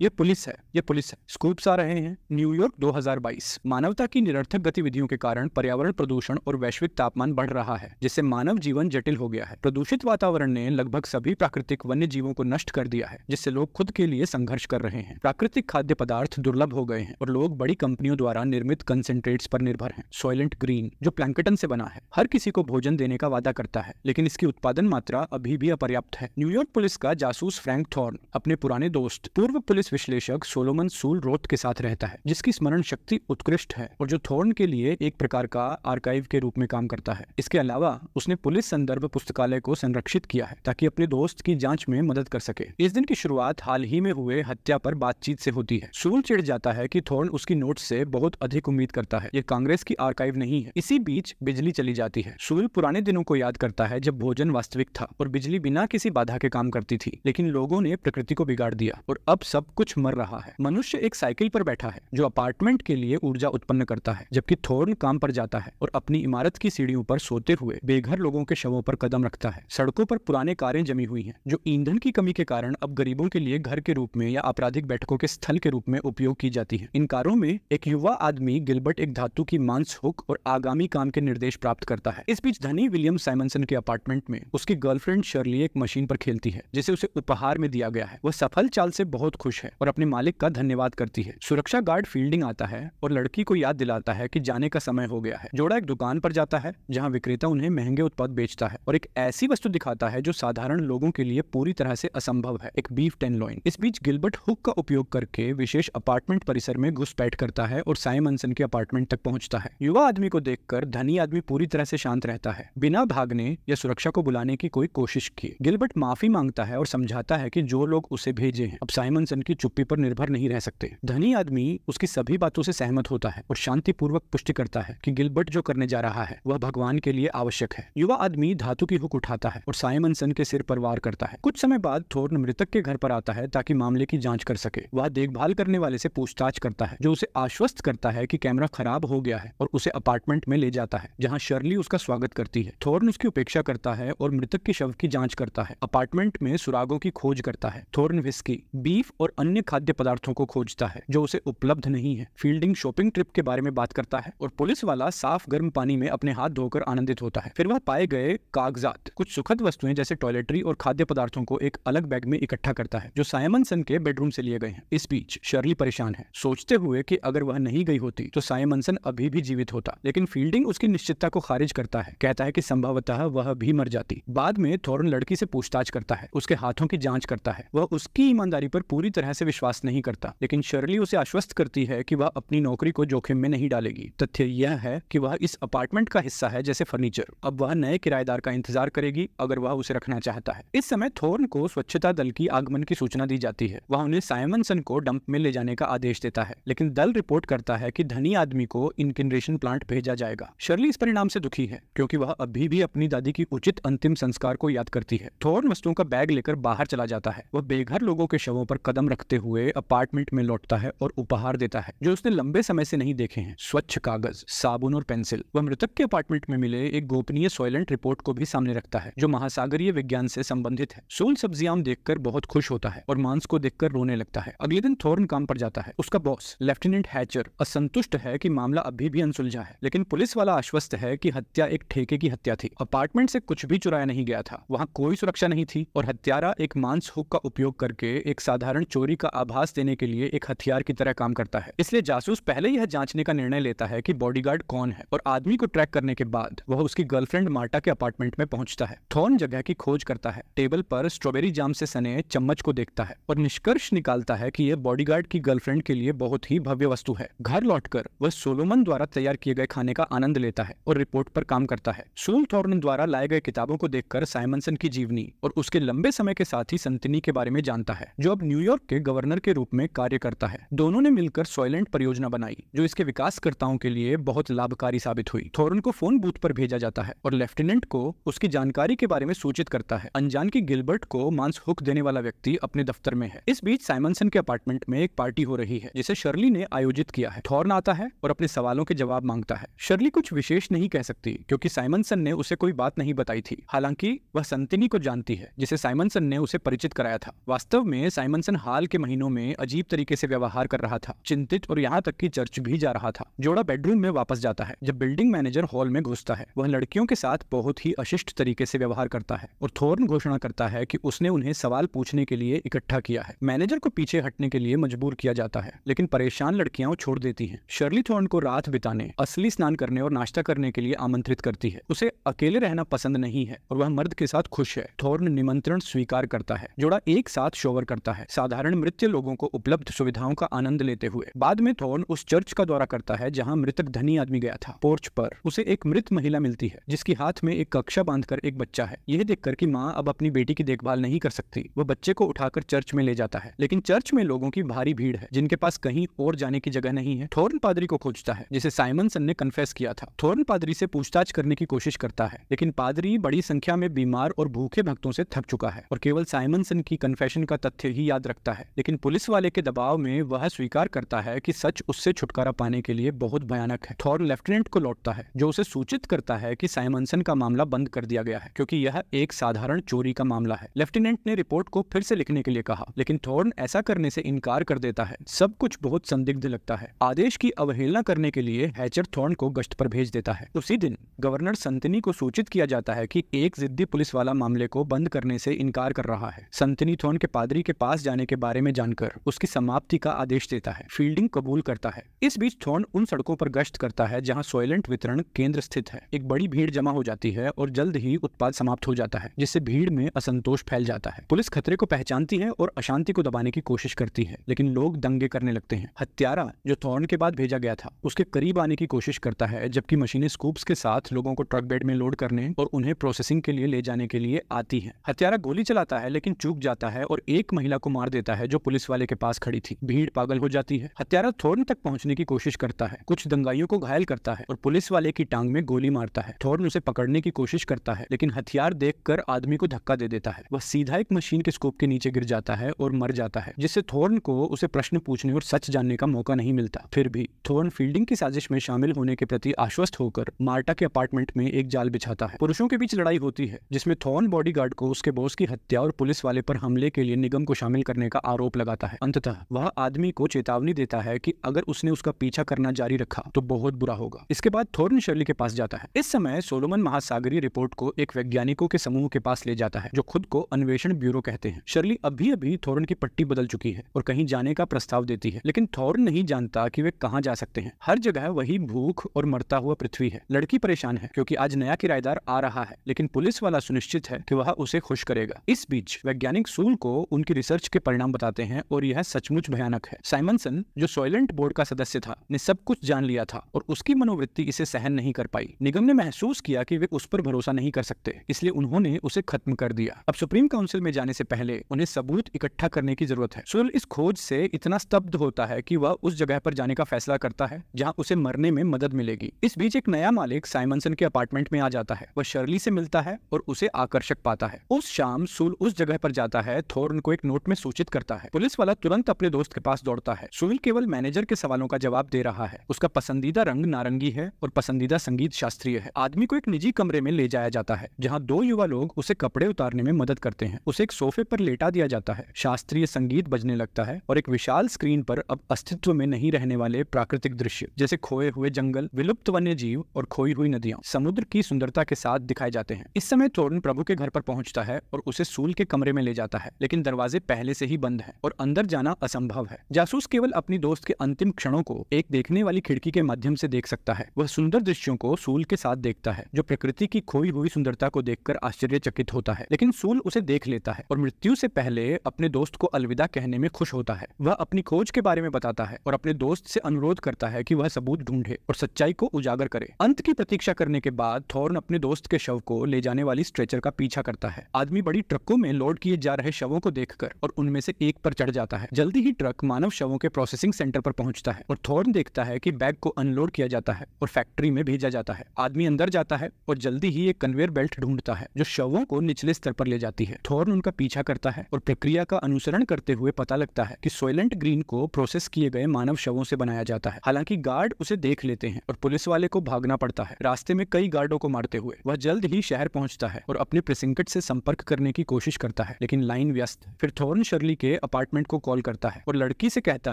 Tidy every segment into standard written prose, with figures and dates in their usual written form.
ये पुलिस है, ये पुलिस है। स्कूप्स आ रहे हैं। न्यूयॉर्क 2022। मानवता की निरर्थक गतिविधियों के कारण पर्यावरण प्रदूषण और वैश्विक तापमान बढ़ रहा है, जिससे मानव जीवन जटिल हो गया है। प्रदूषित वातावरण ने लगभग सभी प्राकृतिक वन्य जीवों को नष्ट कर दिया है, जिससे लोग खुद के लिए संघर्ष कर रहे हैं। प्राकृतिक खाद्य पदार्थ दुर्लभ हो गए हैं और लोग बड़ी कंपनियों द्वारा निर्मित कंसेंट्रेट्स पर निर्भर हैं। सोइलेंट ग्रीन, जो प्लैंकटन से बना है, हर किसी को भोजन देने का वादा करता है, लेकिन इसकी उत्पादन मात्रा अभी भी अपर्याप्त है। न्यूयॉर्क पुलिस का जासूस फ्रैंक थॉर्न अपने पुराने दोस्त पूर्व पुलिस विश्लेषक सोलोमन सूल रोथ के साथ रहता है, जिसकी स्मरण शक्ति उत्कृष्ट है और जो थॉर्न के लिए एक प्रकार का आर्काइव के रूप में काम करता है। इसके अलावा उसने पुलिस संदर्भ पुस्तकालय को संरक्षित किया है ताकि अपने दोस्त की जांच में मदद कर सके। इस दिन की शुरुआत हाल ही में हुए हत्या पर बातचीत से होती है। सूल चिढ़ जाता है कि थॉर्न उसकी नोट्स से बहुत अधिक उम्मीद करता है। ये कांग्रेस की आर्काइव नहीं है। इसी बीच बिजली चली जाती है। सूल पुराने दिनों को याद करता है जब भोजन वास्तविक था और बिजली बिना किसी बाधा के काम करती थी, लेकिन लोगों ने प्रकृति को बिगाड़ दिया और अब सब कुछ मर रहा है। मनुष्य एक साइकिल पर बैठा है जो अपार्टमेंट के लिए ऊर्जा उत्पन्न करता है, जबकि थॉर्न काम पर जाता है और अपनी इमारत की सीढ़ियों पर सोते हुए बेघर लोगों के शवों पर कदम रखता है। सड़कों पर पुराने कारें जमी हुई हैं, जो ईंधन की कमी के कारण अब गरीबों के लिए घर के रूप में या आपराधिक बैठकों के स्थल के रूप में उपयोग की जाती है। इन कारों में एक युवा आदमी गिलबर्ट एक धातु की मांस हुक और आगामी काम के निर्देश प्राप्त करता है। इस बीच धनी विलियम साइमनसन के अपार्टमेंट में उसकी गर्लफ्रेंड शर्ली एक मशीन पर खेलती है, जिसे उसे उपहार में दिया गया है। वह सफल चाल से बहुत खुश है और अपने मालिक का धन्यवाद करती है। सुरक्षा गार्ड फील्डिंग आता है और लड़की को याद दिलाता है कि जाने का समय हो गया है। जोड़ा एक दुकान पर जाता है जहां विक्रेता उन्हें महंगे उत्पाद बेचता है और एक ऐसी वस्तु दिखाता है जो साधारण लोगों के लिए पूरी तरह से असंभव है, एक बीफ टेनलॉइन। इस बीच गिलबर्ट हुक का उपयोग करके विशेष अपार्टमेंट परिसर में घुसपैठ करता है और साइमनसन के अपार्टमेंट तक पहुंचता है। युवा आदमी को देखकर धनी आदमी पूरी तरह से शांत रहता है, बिना भागने या सुरक्षा को बुलाने की कोई कोशिश किए। गिलबर्ट माफी मांगता है और समझाता है कि जो लोग उसे भेजे हैं अब साइमनसन की चुप्पी पर निर्भर नहीं रह सकते। धनी आदमी उसकी सभी बातों से सहमत होता है और शांतिपूर्वक पुष्टि करता है कि गिलबर्ट जो करने जा रहा है वह भगवान के लिए आवश्यक है। युवा आदमी धातु की हुक उठाता है और साइमनसन के सिर पर वार करता है। कुछ समय बाद थॉर्न मृतक के घर पर आता है ताकि मामले की जांच कर सके। वह देखभाल करने वाले से पूछताछ करता है, जो उसे आश्वस्त करता है कि कैमरा खराब हो गया है और उसे अपार्टमेंट में ले जाता है जहां शर्ली उसका स्वागत करती है। थॉर्न उसकी उपेक्षा करता है और मृतक के शव की जांच करता है। अपार्टमेंट में सुरागों की खोज करता है। थॉर्न विस्की, बीफ और अन्य खाद्य पदार्थों को खोजता है जो उसे उपलब्ध नहीं है। फील्डिंग शॉपिंग ट्रिप के बारे में बात करता है और पुलिस वाला साफ गर्म पानी में अपने हाथ धोकर आनंदित होता है। फिर वह पाए गए कागजात, कुछ सुखद वस्तुएं जैसे टॉयलेटरी और खाद्य पदार्थों को एक अलग बैग में इकट्ठा करता है जो साइमनसन के बेडरूम से लिए गए हैं। इस बीच शर्ली परेशान है, सोचते हुए कि अगर वह नहीं गई होती तो साइमनसन अभी भी जीवित होता, लेकिन फील्डिंग उसकी निश्चितता को खारिज करता है, कहता है कि संभवतः वह भी मर जाती। बाद में थॉर्न लड़की से पूछताछ करता है, उसके हाथों की जांच करता है। वह उसकी ईमानदारी पर पूरी तरह से विश्वास नहीं करता, लेकिन शर्ली उसे आश्वस्त करती है कि वह अपनी नौकरी को जोखिम में नहीं डालेगी। तथ्य यह है कि वह इस अपार्टमेंट का हिस्सा है जैसे फर्नीचर। अब वह नए किराएदार का इंतजार करेगी अगर वह उसे रखना चाहता है। इस समय थॉर्न को स्वच्छता दल की आगमन की सूचना दी जाती है। वह उन्हें साइमनसन को डंप में ले जाने का आदेश देता है, लेकिन दल रिपोर्ट करता है कि धनी आदमी को इनकिनरेशन प्लांट भेजा जाएगा। शर्ली इस परिणाम से दुखी है क्योंकि वह अभी भी अपनी दादी की उचित अंतिम संस्कार को याद करती है। थॉर्न वस्तुओं का बैग लेकर बाहर चला जाता है। वह बेघर लोगों के शवों पर कदम रखते हुए अपार्टमेंट में लौटता है और उपहार देता है जो उसने लंबे समय से नहीं देखे हैं, स्वच्छ कागज, साबुन और पेंसिल। वह मृतक के अपार्टमेंट में मिले एक गोपनीय सोइलेंट रिपोर्ट को भी सामने रखता है जो महासागरीय विज्ञान से संबंधित है। सूल सब्जियां देखकर बहुत खुश होता है और मांस को देखकर रोने लगता है। अगले दिन थॉर्न काम पर जाता है। उसका बॉस लेफ्टिनेंट हैचर असंतुष्ट है कि मामला अभी भी अनसुलझा है, लेकिन पुलिस वाला आश्वस्त है कि हत्या एक ठेके की हत्या थी। अपार्टमेंट से कुछ भी चुराया नहीं गया था, वहां कोई सुरक्षा नहीं थी और हत्यारा एक मांस हुक का उपयोग करके एक साधारण चोरी का आभास देने के लिए एक हथियार की तरह काम करता है। इसलिए जासूस पहले यह जांचने का निर्णय लेता है कि बॉडीगार्ड कौन है और आदमी को ट्रैक करने के बाद वह उसकी गर्लफ्रेंड मार्टा के अपार्टमेंट में पहुंचता है। थॉर्न जगह की खोज करता है, टेबल पर स्ट्रॉबेरी जाम से सने चम्मच को देखता है और निष्कर्ष निकालता है कि यह बॉडीगार्ड की गर्लफ्रेंड के लिए बहुत ही भव्य वस्तु है। घर लौटकर वह सोलोमन द्वारा तैयार किए गए खाने का आनंद लेता है और रिपोर्ट पर काम करता है। सूल थॉर्न द्वारा लाए गए किताबों को देखकर साइमनसन की जीवनी और उसके लंबे समय के साथी संतनी के बारे में जानता है, जो अब न्यूयॉर्क के गवर्नर के रूप में कार्य करता है। दोनों ने मिलकर सोइलेंट परियोजना बनाई जो इसके विकासकर्ताओं के लिए बहुत लाभकारी साबित हुई। थॉर्न को फोन बूथ पर भेजा जाता है और लेफ्टिनेंट को उसकी जानकारी के बारे में सूचित करता है। अनजान की गिलबर्ट को मांस हुक देने वाला व्यक्ति अपने दफ्तर में है। इस बीच साइमनसन के अपार्टमेंट में एक पार्टी हो रही है जिसे शर्ली ने आयोजित किया है। थॉर्न आता है और अपने सवालों के जवाब मांगता है। शर्ली कुछ विशेष नहीं कह सकती क्योंकि साइमनसन ने उसे कोई बात नहीं बताई थी। हालांकि वह संतनी को जानती है जिसे साइमनसन ने उसे परिचित कराया था। वास्तव में साइमनसन हाल के महीनों में अजीब तरीके से व्यवहार कर रहा था, चिंतित और यहाँ तक कि चर्च भी जा रहा था। जोड़ा बेडरूम में वापस जाता है। जब बिल्डिंग मैनेजर हॉल में घुसता है, वह लड़कियों के साथ बहुत ही अशिष्ट तरीके से व्यवहार करता है और थॉर्न घोषणा करता है कि उसने उन्हें सवाल पूछने के लिए इकट्ठा किया है। मैनेजर को पीछे हटने के लिए मजबूर किया जाता है, लेकिन परेशान लड़कियां छोड़ देती हैं। शर्ली थॉर्न को रात बिताने, असली स्नान करने और नाश्ता करने के लिए आमंत्रित करती है। उसे अकेले रहना पसंद नहीं है और वह मर्द के साथ खुश है। थॉर्न निमंत्रण स्वीकार करता है। जोड़ा एक साथ शोवर करता है, साधारण मृत लोगों को उपलब्ध सुविधाओं का आनंद लेते हुए। बाद में थॉर्न उस चर्च का दौरा करता है जहां मृतक धनी आदमी गया था। पोर्च पर उसे एक मृत महिला मिलती है जिसकी हाथ में एक कक्षा बांधकर एक बच्चा है। यह देखकर कि माँ अब अपनी बेटी की देखभाल नहीं कर सकती, वह बच्चे को उठाकर चर्च में ले जाता है। लेकिन चर्च में लोगों की भारी भीड़ है जिनके पास कहीं और जाने की जगह नहीं है। थॉर्न पादरी को खोजता है जिसे साइमनसन ने कन्फेस किया था। थॉर्न पादरी से पूछताछ करने की कोशिश करता है, लेकिन पादरी बड़ी संख्या में बीमार और भूखे भक्तों से थक चुका है और केवल साइमनसन की कन्फेशन का तथ्य ही याद रखता है। लेकिन पुलिस वाले के दबाव में वह स्वीकार करता है कि सच उससे छुटकारा पाने के लिए बहुत भयानक है। थॉर्न लेफ्टिनेंट को लौटता है जो उसे सूचित करता है कि साइमनसन का मामला बंद कर दिया गया है क्योंकि यह एक साधारण चोरी का मामला है। लेफ्टिनेंट ने रिपोर्ट को फिर से लिखने के लिए कहा, लेकिन थॉर्न ऐसा करने से इनकार कर देता है। सब कुछ बहुत संदिग्ध लगता है। आदेश की अवहेलना करने के लिए हैचर थॉर्न को गश्त पर भेज देता है। उसी दिन गवर्नर संतनी को सूचित किया जाता है कि एक जिद्दी पुलिस वाला मामले को बंद करने से इनकार कर रहा है। संतनी थॉर्न के पादरी के पास जाने के बारे में जानकर उसकी समाप्ति का आदेश देता है। फील्डिंग कबूल करता है। इस बीच थॉर्न उन सड़कों पर गश्त करता है जहां सोइलेंट वितरण केंद्र स्थित है। एक बड़ी भीड़ जमा हो जाती है और जल्द ही उत्पाद समाप्त हो जाता है, जिससे भीड़ में असंतोष फैल जाता है। पुलिस खतरे को पहचानती है और अशांति को दबाने की कोशिश करती है, लेकिन लोग दंगे करने लगते हैं। हत्यारा, जो थॉर्न के बाद भेजा गया था, उसके करीब आने की कोशिश करता है, जबकि मशीनें स्कूप्स के साथ लोगों को ट्रक बेड में लोड करने और उन्हें प्रोसेसिंग के लिए ले जाने के लिए आती है। हत्यारा गोली चलाता है लेकिन चूक जाता है और एक महिला को मार देता है जो पुलिस वाले के पास खड़ी थी। भीड़ पागल हो जाती है। हत्यारा थॉर्न तक पहुंचने की कोशिश करता है, कुछ दंगाइयों को घायल करता है और पुलिस वाले की टांग में गोली मारता है। थॉर्न उसे पकड़ने की कोशिश करता है, लेकिन हथियार देखकर आदमी को धक्का दे देता है। वह सीधा एक मशीन के स्कोप के नीचे गिर जाता है और मर जाता है, जिससे थॉर्न को उसे प्रश्न पूछने और सच जानने का मौका नहीं मिलता। फिर भी थॉर्न फील्डिंग की साजिश में शामिल होने के प्रति आश्वस्त होकर मार्टा के अपार्टमेंट में एक जाल बिछाता है। पुरुषों के बीच लड़ाई होती है जिसमें थॉर्न बॉडीगार्ड को उसके बॉस की हत्या और पुलिस वाले पर हमले के लिए निगम को शामिल करने का आरोप लगाता है। अंततः वह आदमी को चेतावनी देता है कि अगर उसने उसका पीछा करना जारी रखा तो बहुत बुरा होगा। इसके बाद थॉर्न शर्ली के पास जाता है। इस समय सोलोमन महासागरीय रिपोर्ट को एक वैज्ञानिकों के समूह के पास ले जाता है जो खुद को अन्वेषण ब्यूरो कहते हैं। शर्ली अभी अभी थॉर्न की पट्टी बदल चुकी है और कहीं जाने का प्रस्ताव देती है, लेकिन थॉर्न नहीं जानता कि वे कहां जा सकते हैं। हर जगह वही भूख और मरता हुआ पृथ्वी है। लड़की परेशान है क्योंकि आज नया किराएदार आ रहा है, लेकिन पुलिस वाला सुनिश्चित है कि वह उसे खुश करेगा। इस बीच वैज्ञानिक सूल को उनकी रिसर्च के परिणाम बताते हैं और यह सचमुच भयानक है। साइमनसन, जो सोइलेंट बोर्ड का सदस्य था, ने सब कुछ जान लिया था और उसकी मनोवृत्ति इसे सहन नहीं कर पाई। निगम ने महसूस किया कि वे उस पर भरोसा नहीं कर सकते, इसलिए उन्होंने उसे खत्म कर दिया। अब सुप्रीम काउंसिल में जाने से पहले उन्हें सबूत इकट्ठा करने की जरूरत है। सूल इस खोज से इतना स्तब्ध होता है कि वह उस जगह पर जाने का फैसला करता है जहां उसे मरने में मदद मिलेगी। इस बीच एक नया मालिक साइमनसन के अपार्टमेंट में आ जाता है। वह शर्ली से मिलता है और उसे आकर्षक पाता है। उस शाम सूल उस जगह पर जाता है। थॉर्न को एक नोट में सूचित करता है। पुलिस वाला तुरंत अपने दोस्त के पास दौड़ता है। सूल केवल मैनेजर के सवालों का जवाब दे रहा है। उसका पसंदीदा रंग नारंगी है और पसंदीदा संगीत शास्त्रीय है। आदमी को एक निजी कमरे में ले जाया जाता है जहां दो युवा लोग उसे कपड़े उतारने में मदद करते हैं। उसे एक सोफे पर लेटा दिया जाता है। शास्त्रीय संगीत बजने लगता है और एक विशाल स्क्रीन पर अब अस्तित्व में नहीं रहने वाले प्राकृतिक दृश्य जैसे खोए हुए जंगल, विलुप्त वन्य जीव और खोई हुई नदियां समुद्र की सुंदरता के साथ दिखाए जाते हैं। इस समय थॉर्न प्रभु के घर पर पहुंचता है और उसे सूल के कमरे में ले जाता है, लेकिन दरवाजे पहले से ही बंद हैं और अंदर जाना असंभव है। जासूस केवल अपनी दोस्त के अंतिम क्षणों को एक देखने वाली खिड़की के माध्यम से देख सकता है। वह सुंदर दृश्यों को सूल के साथ देखता है, जो प्रकृति की खोई हुई सुंदरता को देखकर आश्चर्यचकित होता है। लेकिन सूल उसे देख लेता है और मृत्यु से पहले अपने दोस्त को अलविदा कहने में खुश होता है। वह अपनी खोज के बारे में बताता है और अपने दोस्त से अनुरोध करता है कि वह सबूत ढूंढे और सच्चाई को उजागर करे। अंत की प्रतीक्षा करने के बाद थॉर्न अपने दोस्त के शव को ले जाने वाली स्ट्रेचर का पीछा करता है। आदमी बड़ी ट्रकों में लोड किए जा रहे शवों को देखकर और उनमें से एक पर चढ़ जाता है। जल्दी ही ट्रक मानव शवों के प्रोसेसिंग सेंटर पर पहुंचता है और थॉर्न देखता है कि बैग को अनलोड किया जाता है और फैक्ट्री में भेजा जाता है। आदमी अंदर जाता है और जल्दी ही एक कन्वेयर बेल्ट ढूंढता है जो शवों को निचले स्तर पर ले जाती है। थॉर्न उनका पीछा करता है और प्रक्रिया का अनुसरण करते हुए पता लगता है कि सोइलेंट ग्रीन को प्रोसेस किए गए मानव शवों से बनाया जाता है। हालांकि गार्ड उसे देख लेते हैं और पुलिस वाले को भागना पड़ता है। रास्ते में कई गार्डों को मारते हुए वह जल्द ही शहर पहुंचता है और अपने प्रेसिंकट से संपर्क करने की कोशिश करता है, लेकिन लाइन व्यस्त। फिर थॉर्न शर्ली के के अपार्टमेंट को कॉल करता है और लड़की से कहता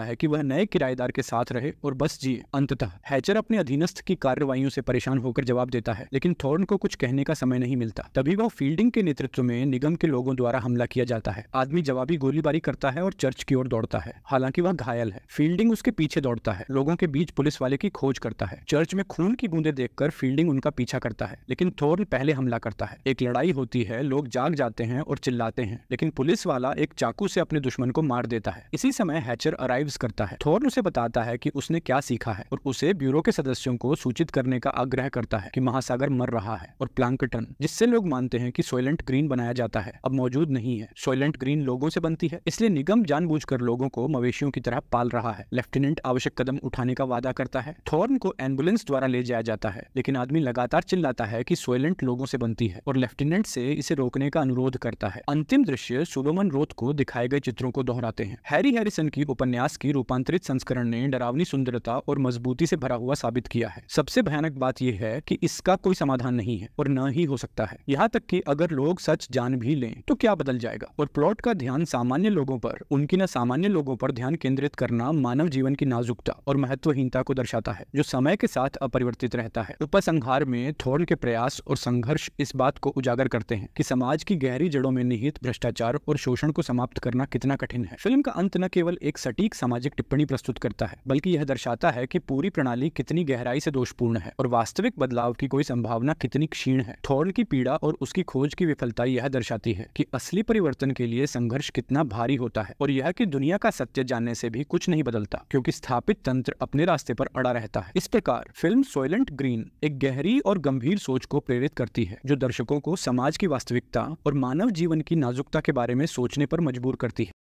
है कि वह नए किराएदार के साथ रहे और बस जिए। अंततः हैचर अपने अधीनस्थ की कार्रवाइयों से परेशान होकर जवाब देता है, लेकिन थॉर्न को कुछ कहने का समय नहीं मिलता। तभी वह फील्डिंग के नेतृत्व में निगम के लोगों द्वारा हमला किया जाता है। आदमी जवाबी गोलीबारी करता है और चर्च की ओर दौड़ता है। हालांकि वह घायल है। फील्डिंग उसके पीछे दौड़ता है। लोगों के बीच पुलिस वाले की खोज करता है। चर्च में खून की बूंदें देखकर फील्डिंग उनका पीछा करता है, लेकिन थॉर्न पहले हमला करता है। एक लड़ाई होती है, लोग जाग जाते हैं और चिल्लाते हैं, लेकिन पुलिस वाला एक चाकू से अपने दुश्मन को मार देता है। इसी समय हैचर अराइव्स करता है। थॉर्न उसे बताता है कि उसने क्या सीखा है और उसे ब्यूरो के सदस्यों को सूचित करने का आग्रह करता है कि महासागर मर रहा है और प्लैंकटन, जिससे लोग मानते हैं कि सोइलेंट ग्रीन बनाया जाता है, अब मौजूद नहीं है। सोइलेंट ग्रीन लोगों से बनती है, इसलिए निगम जानबूझकर लोगों को मवेशियों की तरह पाल रहा है। लेफ्टिनेंट आवश्यक कदम उठाने का वादा करता है। थॉर्न को एम्बुलेंस द्वारा ले जाया जाता है, लेकिन आदमी लगातार चिल्लाता है कि सोइलेंट लोगों से बनती है और लेफ्टिनेंट से इसे रोकने का अनुरोध करता है। अंतिम दृश्य सोलोमन रोथ को दिखाए गए चित्रों को दोहराते हैं। हैरी हैरिसन की उपन्यास की रूपांतरित संस्करण ने डरावनी सुंदरता और मजबूती से भरा हुआ साबित किया है। सबसे भयानक बात यह है कि इसका कोई समाधान नहीं है और न ही हो सकता है। यहाँ तक कि अगर लोग सच जान भी लें तो क्या बदल जाएगा। और प्लॉट का ध्यान सामान्य लोगों पर, उनकी न सामान्य लोगों पर ध्यान केंद्रित करना मानव जीवन की नाजुकता और महत्वहीनता को दर्शाता है, जो समय के साथ अपरिवर्तित रहता है। उपसंहार में थॉर्न के प्रयास और संघर्ष इस बात को उजागर करते हैं कि समाज की गहरी जड़ों में निहित भ्रष्टाचार और शोषण को समाप्त करना कितना कठिन है। फिल्म का अंत न केवल एक सटीक सामाजिक टिप्पणी प्रस्तुत करता है, बल्कि यह दर्शाता है कि पूरी प्रणाली कितनी गहराई से दोषपूर्ण है और वास्तविक बदलाव की कोई संभावना कितनी क्षीण है। थॉर्न की पीड़ा और उसकी खोज की विफलता यह दर्शाती है कि असली परिवर्तन के लिए संघर्ष कितना भारी होता है और यह कि दुनिया का सत्य जानने से भी कुछ नहीं बदलता, क्योंकि स्थापित तंत्र अपने रास्ते पर अड़ा रहता है। इस प्रकार फिल्म सोइलेंट ग्रीन एक गहरी और गंभीर सोच को प्रेरित करती है, जो दर्शकों को समाज की वास्तविकता और मानव जीवन की नाजुकता के बारे में सोचने पर मजबूर करती है।